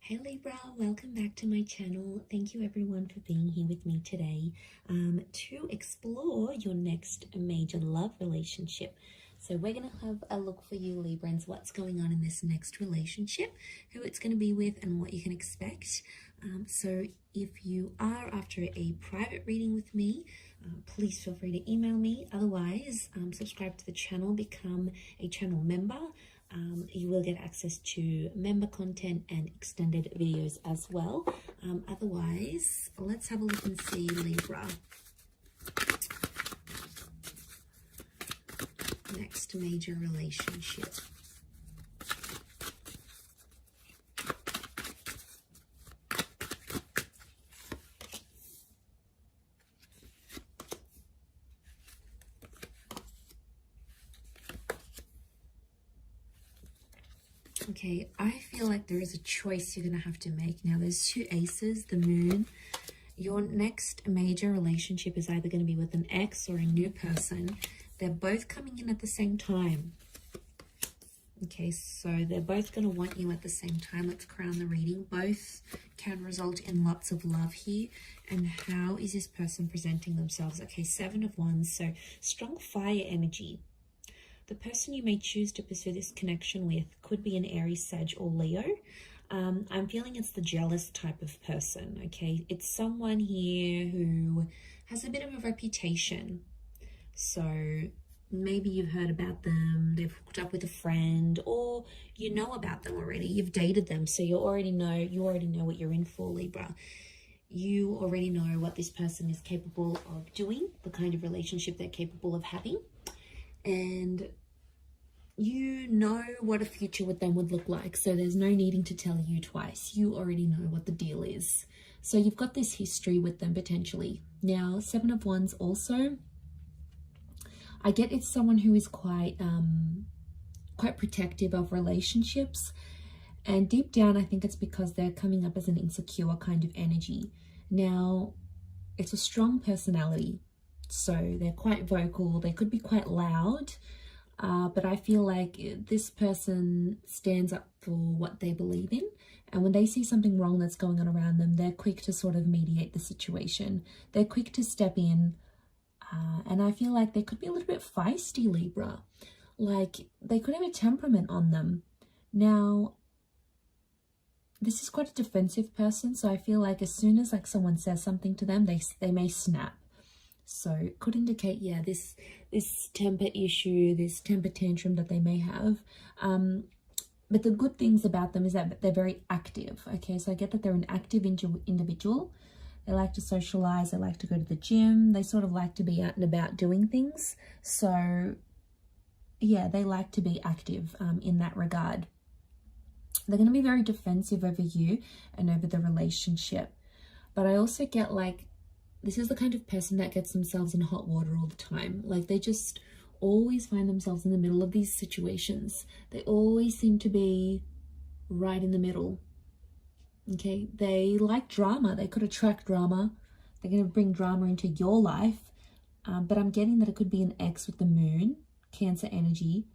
Hey Libra, welcome back to my channel. Thank you everyone for being here with me today to explore your next major love relationship. So we're going to have a look for you Librans, what's going on in this next relationship, who it's going to be with and what you can expect. So if you are after a private reading with me, please feel free to email me. Otherwise, subscribe to the channel, become a channel member. You will get access to member content and extended videos as well. Otherwise, let's have a look and see Libra. Next major relationship. Okay, I feel like there is a choice you're going to have to make. Now, there's two aces, the moon. Your next major relationship is either going to be with an ex or a new person. They're both coming in at the same time. Okay, so they're both going to want you at the same time. Let's crown the reading. Both can result in lots of love here. And how is this person presenting themselves? Okay, 7 of Wands, so strong fire energy. The person you may choose to pursue this connection with could be an Aries, Sag, or Leo. I'm feeling it's the jealous type of person, okay? It's someone here who has a bit of a reputation. So maybe you've heard about them, they've hooked up with a friend, or you know about them already. You've dated them, so you already know what you're in for, Libra. You already know what this person is capable of doing, the kind of relationship they're capable of having. And you know what a future with them would look like. So there's no needing to tell you twice. You already know what the deal is. So you've got this history with them potentially. Now, 7 of Wands also, I get it's someone who is quite protective of relationships. And deep down, I think it's because they're coming up as an insecure kind of energy. Now, it's a strong personality. So they're quite vocal, they could be quite loud, but I feel like this person stands up for what they believe in. And when they see something wrong that's going on around them, they're quick to sort of mediate the situation. They're quick to step in. And I feel like they could be a little bit feisty, Libra. Like they could have a temperament on them. Now, this is quite a defensive person. So I feel like as soon as like someone says something to them, they may snap. So it could indicate, yeah, this temper issue, this temper tantrum that they may have. But the good things about them is that they're very active. Okay, so I get that they're an active individual. They like to socialize. They like to go to the gym. They sort of like to be out and about doing things. So yeah, they like to be active in that regard. They're going to be very defensive over you and over the relationship. But I also get like, this is the kind of person that gets themselves in hot water all the time. Like they just always find themselves in the middle of these situations. They always seem to be right in the middle. Okay, they like drama. They could attract drama. They're going to bring drama into your life. But I'm getting that it could be an ex with the moon, Cancer energy.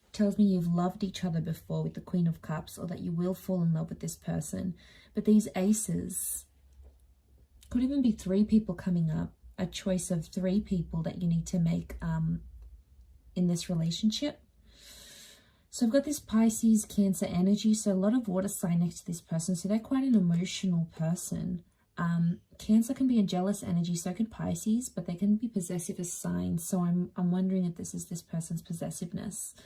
It tells me you've loved each other before with the Queen of Cups, or that you will fall in love with this person. But these aces, could even be 3 people coming up, a choice of 3 people that you need to make in this relationship. So I've got this Pisces, Cancer energy, so a lot of water sign next to this person, so they're quite an emotional person. Cancer can be a jealous energy, so could Pisces, but they can be possessive as signs, so I'm wondering if this is this person's possessiveness.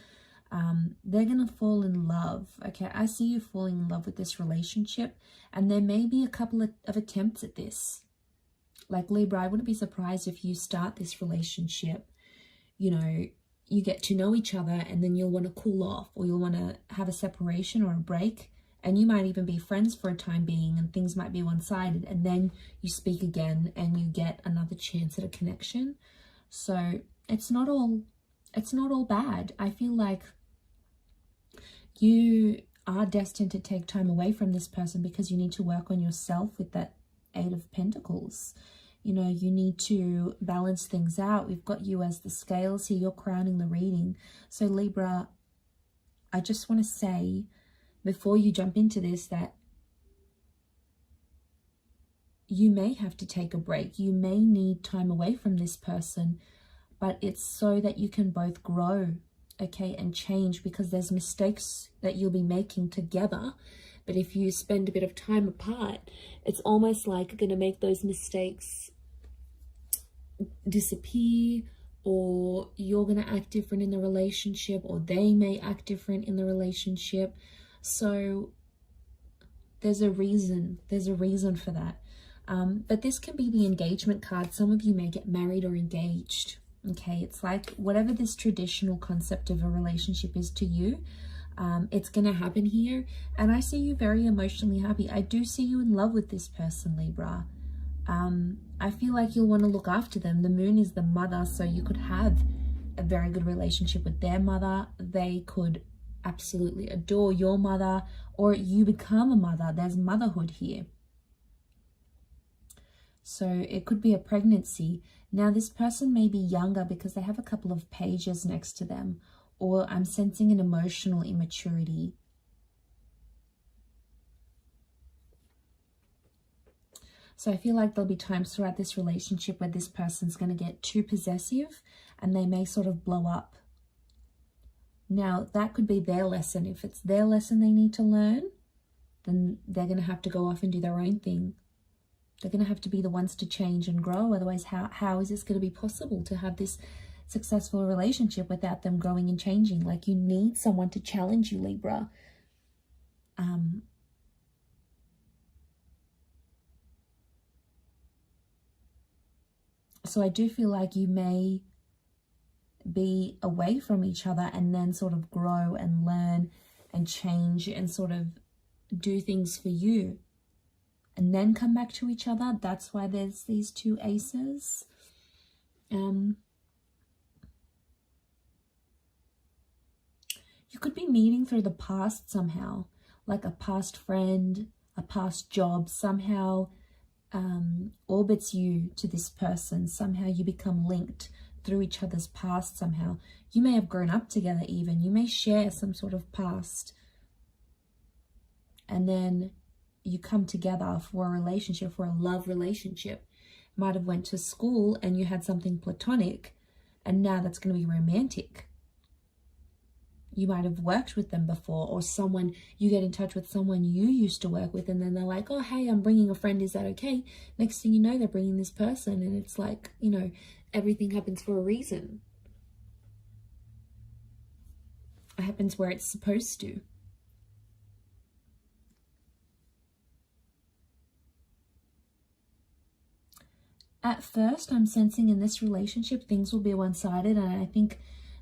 They're going to fall in love. Okay, I see you falling in love with this relationship, and there may be a couple of attempts at this. Like Libra, I wouldn't be surprised if you start this relationship, you know, you get to know each other and then you'll want to cool off, or you'll want to have a separation or a break, and you might even be friends for a time being and things might be one-sided, and then you speak again and you get another chance at a connection. So it's not all bad. I feel like you are destined to take time away from this person because you need to work on yourself with that 8 of Pentacles. You know, you need to balance things out. We've got you as the scales here. You're crowning the reading. So Libra, I just want to say before you jump into this that you may have to take a break. You may need time away from this person, but it's so that you can both grow, okay, and change, because there's mistakes that you'll be making together. But if you spend a bit of time apart, it's almost like you're going to make those mistakes disappear, or you're going to act different in the relationship, or they may act different in the relationship. So there's a reason for that. But this can be the engagement card. Some of you may get married or engaged. Okay, it's like whatever this traditional concept of a relationship is to you, it's going to happen here. And I see you very emotionally happy. I do see you in love with this person, Libra. I feel like you'll want to look after them. The moon is the mother, so you could have a very good relationship with their mother. They could absolutely adore your mother, or you become a mother. There's motherhood here. So it could be a pregnancy. Now this person may be younger because they have a couple of pages next to them, or I'm sensing an emotional immaturity. So I feel like there'll be times throughout this relationship where this person's going to get too possessive and they may sort of blow up. Now that could be their lesson. If it's their lesson they need to learn, then they're going to have to go off and do their own thing. They're going to have to be the ones to change and grow. Otherwise, how is this going to be possible to have this successful relationship without them growing and changing? Like, you need someone to challenge you, Libra. So I do feel like you may be away from each other and then sort of grow and learn and change and sort of do things for you, and then come back to each other. That's why there's these two aces. You could be meeting through the past somehow, like a past friend, a past job somehow orbits you to this person. Somehow you become linked through each other's past somehow. You may have grown up together even. You may share some sort of past. And then you come together for a relationship, for a love relationship. Might have went to school and you had something platonic, and now that's going to be romantic. You might have worked with them before, or someone, you get in touch with someone you used to work with, and then they're like, oh, hey, I'm bringing a friend, is that okay? Next thing you know, they're bringing this person, and it's like, you know, everything happens for a reason. It happens where it's supposed to. At first, I'm sensing in this relationship, things will be one-sided, and I think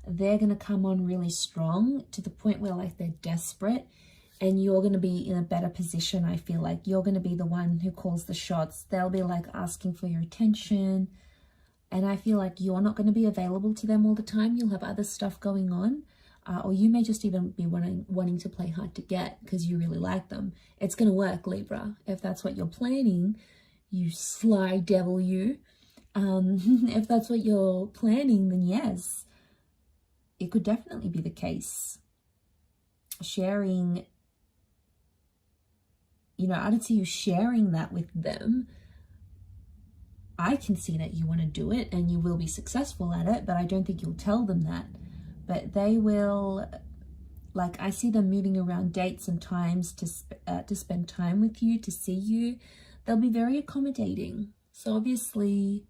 they're going to come on really strong to the point where like they're desperate, and you're going to be in a better position. I feel like you're going to be the one who calls the shots. They'll be like asking for your attention, and I feel like you're not going to be available to them all the time. You'll have other stuff going on, or you may just even be wanting to play hard to get because you really like them. It's going to work, Libra, if that's what you're planning. You sly devil, you. If that's what you're planning, then yes, it could definitely be the case. Sharing, you know, I don't see you sharing that with them. I can see that you want to do it and you will be successful at it, but I don't think you'll tell them that. But they will, like, I see them moving around dates and times to spend time with you, to see you. They'll be very accommodating. So obviously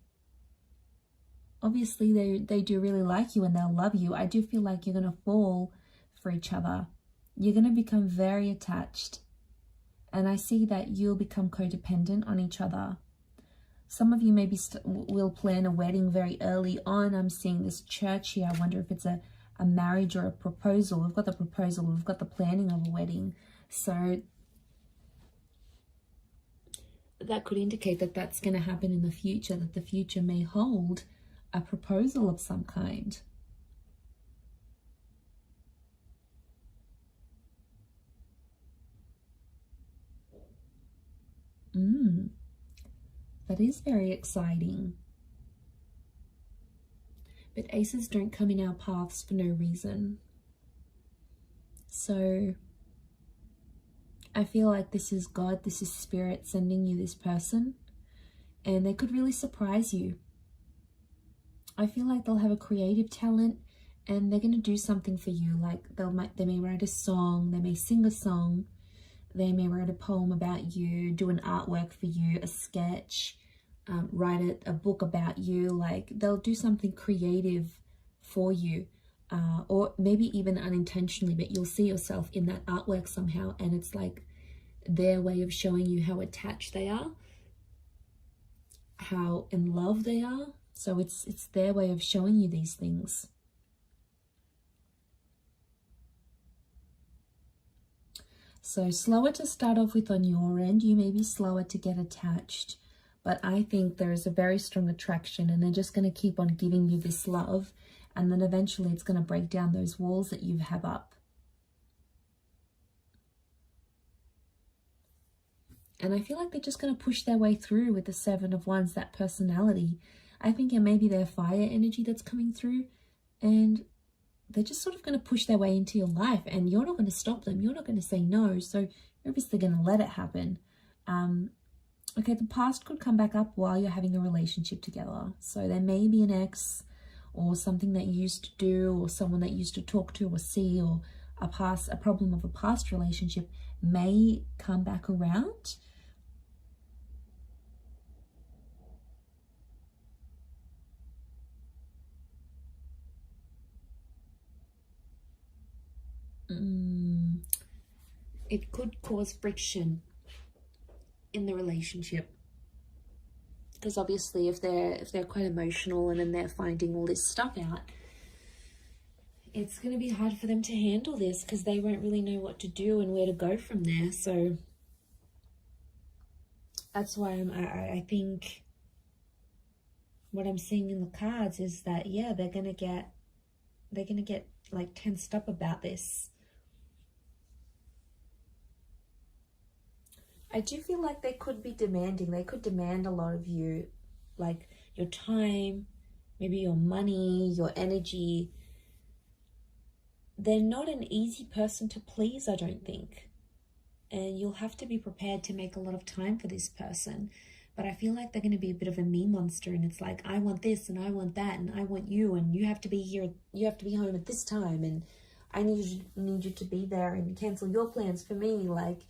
they do really like you and they'll love you. I do feel like you're going to fall for each other. You're going to become very attached. And I see that you'll become codependent on each other. Some of you maybe will plan a wedding very early on. I'm seeing this church here. I wonder if it's a marriage or a proposal. We've got the proposal. We've got the planning of a wedding. So that could indicate that that's going to happen in the future, that the future may hold a proposal of some kind. That is very exciting. But aces don't come in our paths for no reason. So I feel like this is God, this is Spirit sending you this person. and they could really surprise you. I feel like they'll have a creative talent and they're going to do something for you. Like they may write a song, they may sing a song, they may write a poem about you, do an artwork for you, a sketch, write a book about you. Like they'll do something creative for you, or maybe even unintentionally, but you'll see yourself in that artwork somehow, and it's like their way of showing you how attached they are, how in love they are. So it's their way of showing you these things. So slower to start off with on your end. You may be slower to get attached, but I think there is a very strong attraction, and they're just going to keep on giving you this love, and then eventually it's going to break down those walls that you have up. And I feel like they're just going to push their way through with the Seven of Wands, that personality. I think it may be their fire energy that's coming through, and they're just sort of going to push their way into your life, and you're not going to stop them. You're not going to say no. So you're obviously going to let it happen. Okay, the past could come back up while you're having a relationship together. So there may be an ex or something that you used to do, or someone that you used to talk to or see, or a problem of a past relationship may come back around. It could cause friction in the relationship, because obviously if they're quite emotional and then they're finding all this stuff out, it's going to be hard for them to handle this, because they won't really know what to do and where to go from there. So that's why I think what I'm seeing in the cards is that, yeah, they're gonna get like tensed up about this. I do feel like they could be demanding. They could demand a lot of you, like your time, maybe your money, your energy. They're not an easy person to please, I don't think. And you'll have to be prepared to make a lot of time for this person. But I feel like they're going to be a bit of a me monster, and it's like, I want this and I want that and I want you, and you have to be here, you have to be home at this time, and I need you to be there and cancel your plans for me. Like,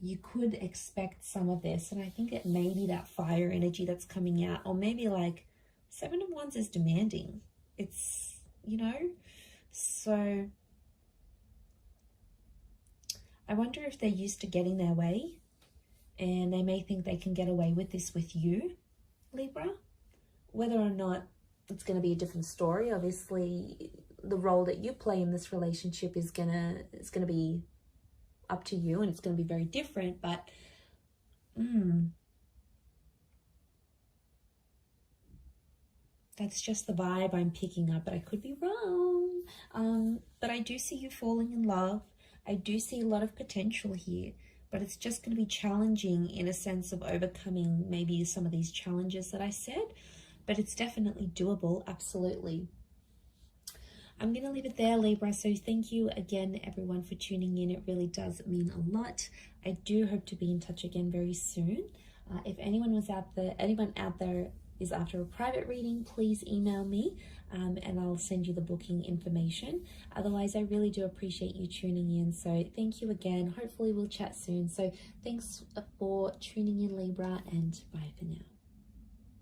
you could expect some of this, and I think it may be that fire energy that's coming out, or maybe like Seven of Wands is demanding. It's, you know, so I wonder if they're used to getting their way, and they may think they can get away with this with you, Libra. Whether or not it's going to be a different story. Obviously, the role that you play in this relationship is gonna be up to you, and it's going to be very different, but that's just the vibe I'm picking up, but I could be wrong. But I do see you falling in love. I do see a lot of potential here, but it's just going to be challenging in a sense of overcoming maybe some of these challenges that I said, but it's definitely doable, absolutely. I'm going to leave it there, Libra. So thank you again, everyone, for tuning in. It really does mean a lot. I do hope to be in touch again very soon. If anyone out there is after a private reading, please email me, and I'll send you the booking information. Otherwise, I really do appreciate you tuning in. So thank you again. Hopefully we'll chat soon. So thanks for tuning in, Libra, and bye for now.